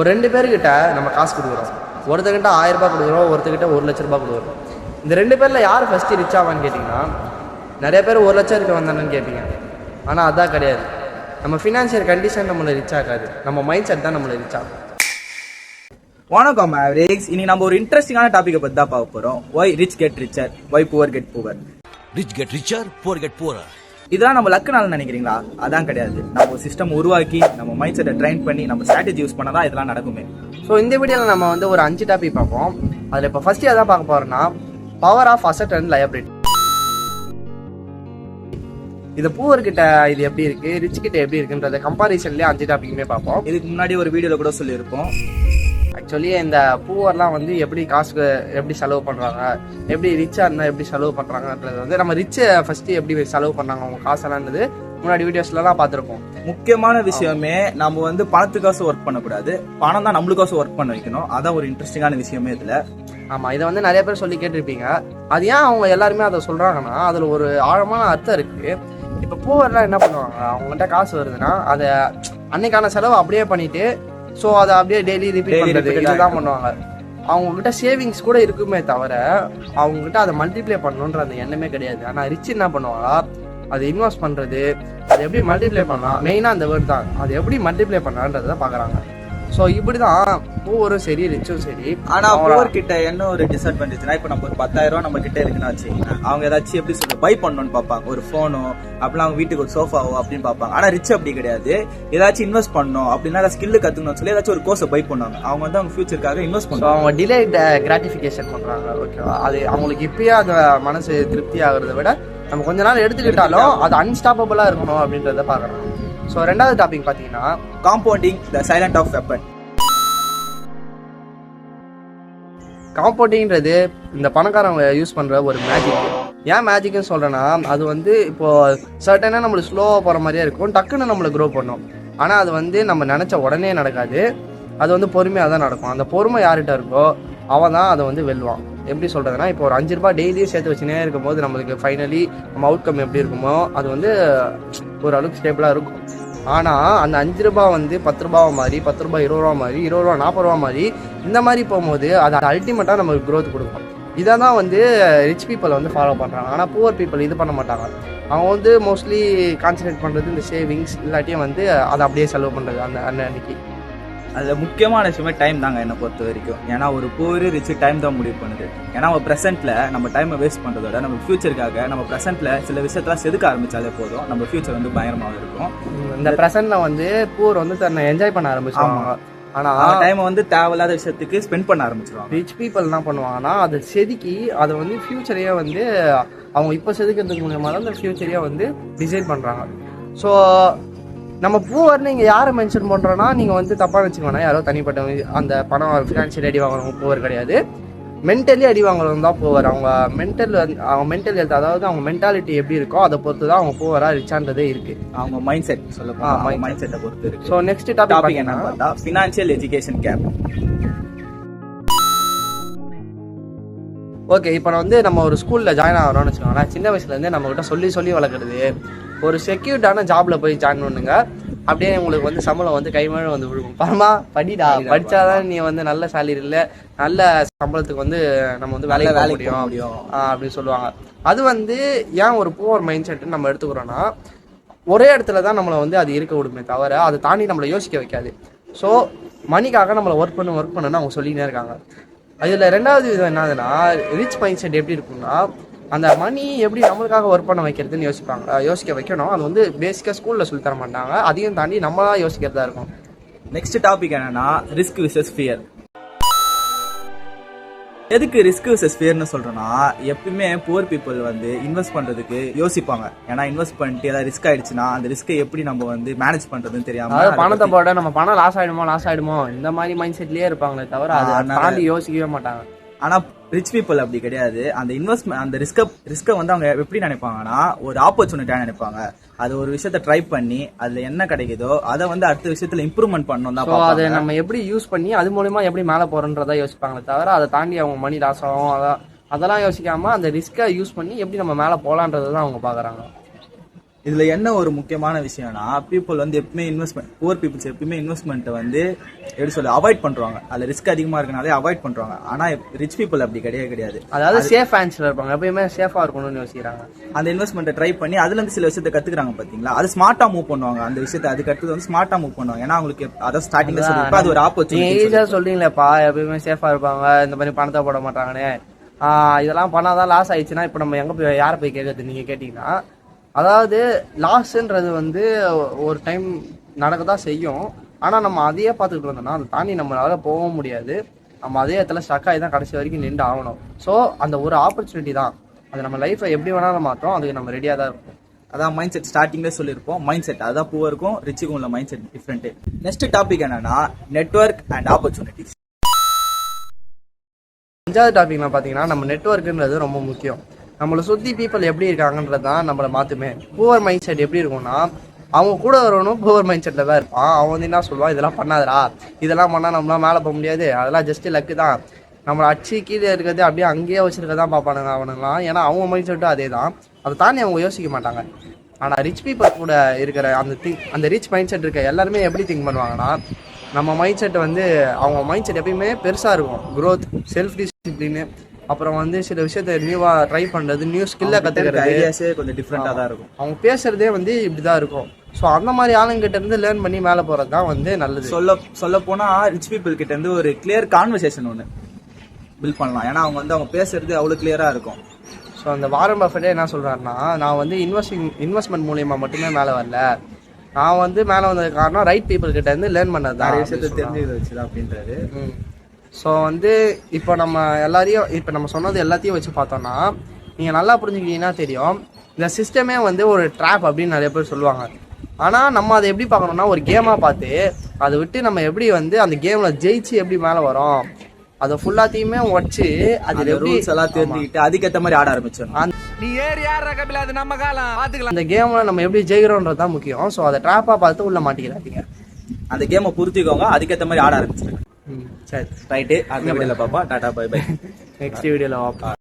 ஒரு 2 பேர்கிட்ட நம்ம காசு கொடுக்குறோம். ஒருத்தர்கிட்ட 1000 ரூபாய் கொடுக்குறோம், ஒருத்தர்கிட்ட 1 லட்ச ரூபாய் கொடுக்குறோம். இந்த 2 பேரில் யார் ஃபஸ்ட்டு ரிச் ஆவான்னு கேட்டிங்கன்னா, நிறைய பேர் 1 லட்சம் இருக்க வந்தானு கேட்பீங்க. ஆனால் அதான் கிடையாது. நம்ம ஃபினான்ஷியல் கண்டிஷன் நம்மளை ரிச் ஆகாது, நம்ம மைண்ட் செட் தான் நம்மளை ரிச் ஆகும். வணக்கம் மேவரிக்ஸ். இன்னைக்கு நம்ம ஒரு இன்ட்ரெஸ்டிங்கான டாபிக்கை பற்றி தான் பார்க்க போகிறோம். Why rich get richer, why poor get poor. Rich get richer, poor get poor. இதெல்லாம் நம்ம லக்குனால நினைக்கிறீங்களா? அதான் கிடையாது. நம்ம ஒரு சிஸ்டம் உருவாக்கி நம்ம மைண்ட் செட்டை ட்ரைன் பண்ணி நம்ம ஸ்ட்ராட்டஜி யூஸ் பண்ணால் தான் இதெல்லாம் நடக்குமே. ஸோ இந்த வீடியோவில் நம்ம வந்து ஒரு 5 டாபிக் பார்ப்போம். அதில் இப்போ ஃபஸ்ட்டு எதாவது பார்க்க போகிறோம்னா power of asset and liability. இது பூவர்கிட்ட இது எப்படி இருக்கு, ரிச் கிட்ட எப்படி இருக்குன்றத கம்பாரிசன்லேயே 5 டாபிக்குமே பார்ப்போம். இதுக்கு முன்னாடி ஒரு வீடியோவில் கூட சொல்லியிருப்போம். ஆக்சுவலி இந்த பூவர்லாம் வந்து எப்படி காசுக்கு எப்படி செலவு பண்ணுறாங்க, எப்படி ரிச்சாக இருந்தால் எப்படி செலவு பண்ணுறாங்கன்றது வந்து நம்ம ரிச்சை ஃபஸ்ட்டு எப்படி செலவு பண்ணுறாங்க அவங்க காசெல்லாம்ன்றது முன்னாடி வீடியோஸ்லாம் பார்த்துருப்போம். முக்கியமான விஷயமே நம்ம வந்து பணத்துக்காக ஒர்க் பண்ணக்கூடாது, பணம் தான் நம்மளுக்காக ஒர்க் பண்ண வைக்கணும். அதான் ஒரு இன்ட்ரெஸ்டிங்கான விஷயமே இதில். ஆமாம், இதை வந்து நிறைய பேர் சொல்லி கேட்டிருப்பீங்க. அது ஏன் அவங்க எல்லாருமே அதை சொல்கிறாங்கன்னா அதில் ஒரு ஆழமான அர்த்தம் இருக்குது. இப்போ பூவர்லாம் என்ன பண்ணுவாங்க, அவங்கள்ட்ட காசு வருதுன்னா அதை அன்னைக்கான செலவு அப்படியே பண்ணிட்டு ஸோ அதை அப்படியே டெய்லி ரிப்பீட் பண்ணுறது இதுதான் பண்ணுவாங்க. அவங்கக்கிட்ட சேவிங்ஸ் கூட இருக்குமே தவிர அவங்ககிட்ட அதை மல்டிப்ளை பண்ணணுன்ற அந்த எண்ணமே கிடையாது. ஆனால் ரிச் என்ன பண்ணுவாங்க, அதை இன்வெஸ்ட் பண்ணுறது, அதை எப்படி மல்டிப்ளை பண்ணலாம், மெயினாக அந்த வேர்ட் தான், அது எப்படி மல்டிப்ளை பண்ணலான்றதை பார்க்குறாங்க. ஸோ இப்படி தான் பூவரும் சரி ரிச்சும் சரி. ஆனால் பூவர் கிட்ட என்ன ஒரு டிஸ்அட்வான்டேஜ்னா, இப்போ நம்ம ஒரு 10,000 ரூபா நம்ம கிட்ட இருக்குன்னு வச்சுக்கோங்க, அவங்க ஏதாச்சும் எப்படி சொல்ல பை பண்ணணும்னு பார்ப்பாங்க. ஒரு ஃபோனோ அப்படிலாம் அவங்க வீட்டுக்கு ஒரு சோஃபாவோ அப்படின்னு பார்ப்பாங்க. ஆனால் ரிச் அப்படி கிடையாது. ஏதாச்சும் இன்வெஸ்ட் பண்ணணும் அப்படின்னா அதை ஸ்கில்லு கற்றுக்கணும்னு சொல்லி ஏதாச்சும் ஒரு கோர்ஸை பை பண்ணுவாங்க. அவங்க வந்து அவங்க ஃபியூச்சருக்காக இன்வெஸ்ட் பண்ணுவாங்க. அவங்க டிலேட் கிராட்டிஃபிகேஷன் பண்ணுறாங்க. ஓகேவா, அது அவங்களுக்கு இப்பயே அந்த மனசு திருப்தி ஆகுறத விட நம்ம கொஞ்ச நாள் எடுத்துக்கிட்டாலும் அது அன்ஸ்டாப்பபிளாக இருக்கணும் அப்படின்றத பார்க்குறாங்க. ஸோ 2வது டாபிக் பார்த்தீங்கன்னா compounding the silent of weapon. காம்பவுண்டிங்கிறது இந்த பணக்காரங்க யூஸ் பண்ணுற ஒரு மேஜிக். ஏன் மேஜிக்னு சொல்கிறேன்னா, அது வந்து இப்போது சர்டனாக நம்மளுக்கு ஸ்லோவாக போகிற மாதிரியே இருக்கும், டக்குன்னு நம்மளை க்ரோ பண்ணும். ஆனால் அது வந்து நம்ம நினச்ச உடனே நடக்காது, அது வந்து பொறுமையாக தான் நடக்கும். அந்த பொறுமை யார்கிட்ட இருக்கோ அவன் தான் அதை வந்து வெல்வான். எப்படி சொல்கிறதுனா, இப்போ ஒரு 5 ரூபாய் டெய்லியும் சேர்த்து வச்சுனே இருக்கும்போது நம்மளுக்கு ஃபைனலி நம்ம அவுட்கம் எப்படி இருக்குமோ அது வந்து ஓரளவுக்கு ஸ்டேபிளாக இருக்கும். ஆனால் அந்த 5 ரூபாய் வந்து 10 ரூபாவை மாதிரி, 10 ரூபாய் 20 ரூபா மாதிரி, 20 ரூபா 40 ரூபா மாதிரி இந்த மாதிரி போகும்போது அது அல்டிமேட்டாக நமக்கு க்ரோத் கொடுக்கும். இதை தான் வந்து ரிச் பீப்புள் வந்து ஃபாலோ பண்ணுறாங்க. ஆனால் புவர் பீப்புள் இது பண்ண மாட்டாங்க. அவங்க வந்து மோஸ்ட்லி கான்சன்ட்ரேட் பண்ணுறது இந்த சேவிங்ஸ், இல்லாட்டியும் வந்து அதை அப்படியே செலவு பண்ணுறது அந்த அன்னைக்கு. அதில் முக்கியமான விஷயமே டைம் தாங்க என்னை பொறுத்த வரைக்கும். ஏன்னா ஒரு புவர் ரிச் டைம் தான் முடிவு பண்ணுது. ஏன்னா நம்ம ப்ரெசென்ட்டில் நம்ம டைமை வேஸ்ட் பண்ணுறதோட நம்ம ஃபியூச்சருக்காக நம்ம ப்ரெசென்ட்டில் சில விஷயத்தெல்லாம் செதுக்க ஆரம்பித்தாலே போதும், நம்ம ஃபியூச்சர் வந்து பயங்கரமாக இருக்கும். இந்த ப்ரெசென்ட்டில் வந்து புவர் வந்து தன்னை என்ஜாய் பண்ண ஆரம்பிச்சிருவாங்க. ஆனால் டைமை வந்து தேவையில்லாத விஷயத்துக்கு ஸ்பெண்ட் பண்ண ஆரம்பிச்சிருவாங்க. ரிச் பீப்புள் என்ன பண்ணுவாங்கன்னா அதை செதுக்கி அதை வந்து ஃபியூச்சரையே வந்து அவங்க இப்போ செதுக்கிறதுக்கு மூலியமாக தான் அந்த ஃபியூச்சரையே வந்து டிசைன் பண்ணுறாங்க. ஸோ நம்ம பூவர்னு இங்கே யாரை மென்ஷன் பண்ணுறோன்னா, நீங்கள் வந்து தப்பாக வச்சுக்கோனா யாரோ தனிப்பட்ட அந்த பணம் ஃபினான்ஷியலி அடி வாங்குறவங்க பூவர் கிடையாது, மென்டலி அடி வாங்குறவங்க தான் பூவர். அவங்க மென்டல் ஹெல்த், அதாவது அவங்க மென்டாலிட்டி எப்படி இருக்கோ அதை பொறுத்து தான் அவங்க பூவராக ரிச்சான்றதே இருக்குது. அவங்க மைண்ட் செட் சொல்லலாம், மைண்ட் செட்டை பொறுத்து இருக்குது. ஸோ நெக்ஸ்ட் டாபிக் என்ன பார்த்தா ஃபினான்ஷியல் எஜுகேஷன் கேப். ஓகே, இப்போ வந்து நம்ம ஒரு ஸ்கூலில் ஜாயின் ஆகிறோம்னு வச்சுக்கோங்களேன். சின்ன வயசுலேருந்தே நம்மகிட்ட சொல்லி வளர்க்குறது, ஒரு செக்யூர்டான ஜாபில் போய் ஜாயின் பண்ணுங்க, அப்படியே உங்களுக்கு வந்து சம்பளம் வந்து கைமழை வந்து விழுகும். பரமா படிடா, படித்தாதான் நீ வந்து நல்ல சேலரியில் நல்ல சம்பளத்துக்கு வந்து நம்ம வந்து வேலைக்கு போக முடியும் அப்படின்னு சொல்லுவாங்க. அது வந்து ஏன் ஒரு புவர் மைண்ட் செட்டுன்னு நம்ம எடுத்துக்கிறோன்னா, ஒரே இடத்துல தான் நம்மளை வந்து அது இருக்க விடுமே தவிர அதை தாண்டி நம்மளை யோசிக்க வைக்காது. ஸோ மணிக்காக நம்மளை ஒர்க் பண்ணுன்னு அவங்க சொல்லினே இருக்காங்க. அதில் 2வது விதம் என்னதுன்னா, ரிச் மைண்ட் செட் எப்படி இருக்குன்னா, அந்த மணி எப்படி நம்மளுக்காக ஒர்க் பண்ண வைக்கிறதுன்னு யோசிக்க வைக்கணும். அது வந்து பேசிக்காக ஸ்கூலில் சொல்லி தர மாட்டாங்க, அதையும் தாண்டி நம்மளா யோசிக்கிறதா இருக்கும். நெக்ஸ்ட் டாபிக் என்னன்னா ரிஸ்க் விசஸ் ஃபியர். எதுக்கு ரிஸ்க் விசஸ் ஃபியர்னு சொல்றோம்னா, எப்பவுமே புவர் பீப்புள் வந்து இன்வெஸ்ட் பண்றதுக்கு யோசிப்பாங்க. ஏன்னா இன்வெஸ்ட் பண்ணிட்டு ஏதாவது ரிஸ்க் ஆயிடுச்சுன்னா அந்த ரிஸ்க்கை எப்படி நம்ம வந்து மேனேஜ் பண்றதுன்னு தெரியாம பணத்தை போட நம்ம பணம் லாஸ் ஆயிடுமோ இந்த மாதிரி மைண்ட் செட்லயே இருப்பாங்களே தவிர அதை தாண்டி யோசிக்கவே மாட்டாங்க. ஆனா ரிச் பீப்புள் அப்படி கிடையாது. அந்த இன்வெஸ்ட்மெண்ட் அந்த ரிஸ்க்கை வந்து அவங்க எப்படி நினைப்பாங்கன்னா ஒரு ஆப்பர்ச்சுனிட்டியா நினைப்பாங்க. அது ஒரு விஷயத்த ட்ரை பண்ணி அதுல என்ன கிடைக்குதோ அதை வந்து அடுத்த விஷயத்துல இம்ப்ரூவ்மெண்ட் பண்ணணும் தான். அதை நம்ம எப்படி யூஸ் பண்ணி அது மூலமா எப்படி மேலே போறோன்றதா யோசிப்பாங்களே தவிர அதை தாண்டி அவங்க மணி லாஸ் ஆகும் அதெல்லாம் யோசிக்காம அந்த ரிஸ்க்கை யூஸ் பண்ணி எப்படி நம்ம மேலே போகலான்றதை தான் அவங்க பாக்குறாங்க. இதுல என்ன ஒரு முக்கியமான விஷயம்னா பீப்புள் வந்து எப்பவுமே இன்வெஸ்ட்மெண்ட் புவர் பீப்புள்ஸ் எப்பவுமே இன்வெஸ்ட்மெண்ட் வந்து எப்படி சொல்ல அவாய்ட் பண்றாங்க. அதுல ரிஸ்க் அதிகமா இருக்கனாலே அவாய்ட் பண்றாங்க. ஆனா ரிச் பீப்புள் அப்படி கிடையாது. அதாவது சேஃப் ஆன்சர் இருப்பாங்க, எப்பயுமே சேஃபா இருக்கணும்னு யோசிக்கிறாங்க. அந்த இன்வெஸ்ட்மெண்ட்டை ட்ரை பண்ணி அதுல இருந்து சில விஷயத்தை கத்துக்கிறாங்க பாத்தீங்களா, அது ஸ்மார்ட்டா மூவ் பண்ணுவாங்க. அந்த விஷயத்தை அதுக்கு அடுத்தது வந்து ஸ்மார்ட்டா மூவ் பண்ணுவாங்க. ஏன்னா அவங்களுக்கு அதான் ஸ்டார்டிங்ல சொல்லிருப்பா அது ஒரு நீங்க ஆப்பர்ச்சுனிட்டி. ஈஸியா சொல்றீங்களேப்பா எப்பயுமே சேஃபா இருப்பாங்க, இந்த மாதிரி பணத்தை போட மாட்டாங்கன்னு. இதெல்லாம் பண்ணாதான் லாஸ் ஆயிடுச்சுன்னா இப்ப நம்ம எங்க போய் யாரை போய் கேட்கறது நீங்க கேட்டீங்கன்னா, அதாவது லாஸ்ன்றது வந்து ஒரு டைம் நடக்கதான் செய்யும். ஆனா நம்ம அதையே பார்த்துக்கிட்டு இருந்தோம்னா அதை தாண்டி நம்மளால போகவும் முடியாது. நம்ம அதே இடத்துல ஸ்டக் ஆகி தான் கடைசி வரைக்கும் நின்று ஆகணும். ஸோ அந்த ஒரு ஆப்பர்ச்சுனிட்டி தான், அது நம்ம லைஃப்பை எப்படி வேணாலும் மாற்றோம். அதுக்கு நம்ம ரெடியாக தான் இருக்கும். அதான் மைண்ட் செட் ஸ்டார்டிங்ல சொல்லியிருப்போம். மைண்ட் செட் அதான் பூவருக்கும் ரிச்சுக்கும் உள்ள mind set different. Next topic என்னன்னா நெட்வொர்க் அண்ட் ஆப்பர்ச்சுனிட்டிஸ். 5வது டாபிக்ல பாத்தீங்கன்னா நம்ம நெட்வொர்க்ன்றது ரொம்ப முக்கியம். நம்மளை சுத்தி பீப்புள் எப்படி இருக்காங்கன்றது தான் நம்மளை மாத்துமே. புவர் மைண்ட் செட் எப்படி இருக்கும்னா, அவங்க கூட வரணும் புவர் மைண்ட் செட்ல தான் இருப்பான். அவன் வந்து என்ன சொல்லுவான், இதெல்லாம் பண்ணாதடா, இதெல்லாம் பண்ணா நம்மளால மேலே போக முடியாது, அதெல்லாம் ஜஸ்ட் லக்கு தான், நம்மளை அச்சு கீழே இருக்கிறது அப்படியே அங்கேயே வச்சிருக்கதான் பார்ப்பானுங்க அவனுங்களாம். ஏன்னா அவங்க மைண்ட் செட்டும் அதே தான், அதை தாண்டி அவங்க யோசிக்க மாட்டாங்க. ஆனால் ரிச் பீப்புள் கூட இருக்கிற அந்த ரிச் மைண்ட் செட் இருக்க எல்லாருமே எப்படி திங்க் பண்ணுவாங்கன்னா, நம்ம மைண்ட் செட் வந்து அவங்க மைண்ட் செட் எப்பயுமே பெருசாக இருக்கும். க்ரோத், செல்ஃப் டிசிப்ளின், அப்புறம் வந்து சில விஷயத்த நியூவா ட்ரை பண்றது, நியூ ஸ்கில்ல கத்துக்கிறது, ஐடியாஸே கொஞ்சம் டிஃப்ரெண்டா தான் இருக்கும். அவங்க பேசுறதே வந்து இப்படிதான் இருக்கும். ஸோ அந்த மாதிரி ஆளுங்கிட்ட இருந்து லேர்ன் பண்ணி மேலே போறது தான் வந்து நல்லது. சொல்ல போனா ரிச் பீப்புள் கிட்ட இருந்து ஒரு கிளியர் கான்வர்சேஷன் ஒன்று பில்ட் பண்ணலாம். ஏன்னா அவங்க வந்து அவங்க பேசுறது அவ்வளோ கிளியரா இருக்கும். ஸோ அந்த வாரன் பஃபெட்டே என்ன சொல்றாருன்னா, நான் வந்து இன்வெஸ்ட்மெண்ட் மூலியமா மட்டுமே மேலே வரல, நான் வந்து மேலே வந்தது காரணம் ரைட் பீப்புள் கிட்ட இருந்து லேர்ன் பண்ணது தான், நிறைய விஷயத்தை தெரிஞ்சு வச்சுதான் அப்படின்றாரு. ஸோ வந்து இப்போ நம்ம எல்லாரையும் இப்போ நம்ம சொன்னது எல்லாத்தையும் வச்சு பார்த்தோம்னா நீங்கள் நல்லா புரிஞ்சுக்கிட்டீங்கன்னா தெரியும், இந்த சிஸ்டமே வந்து ஒரு ட்ராப் அப்படின்னு நிறைய பேர் சொல்லுவாங்க. ஆனால் நம்ம அதை எப்படி பார்க்கணும்னா ஒரு கேமாக பார்த்து அதை விட்டு நம்ம எப்படி வந்து அந்த கேமில் ஜெயிச்சு எப்படி மேலே வரோம், அதை ஃபுல்லாத்தையுமே உடச்சு அதில் எப்படி எல்லாம் தெரிஞ்சுக்கிட்டு அதுக்கேற்ற மாதிரி ஆட ஆரம்பிச்சோம். அந்த கேமில் நம்ம எப்படி ஜெயிக்கிறோன்றது தான் முக்கியம். ஸோ அதை ட்ராப்பாக பார்த்து உள்ள மாட்டிக்கிறாதீங்க, அந்த கேமை புரிஞ்சுக்கோங்க, அதுக்கேற்ற மாதிரி ஆட ஆரம்பிச்சிருங்க. சரி ரைட்டு. அந்த வீடியோல பாப்பா. Tata bye by. நெக்ஸ்ட் வீடியோவில் பார்ப்போம்.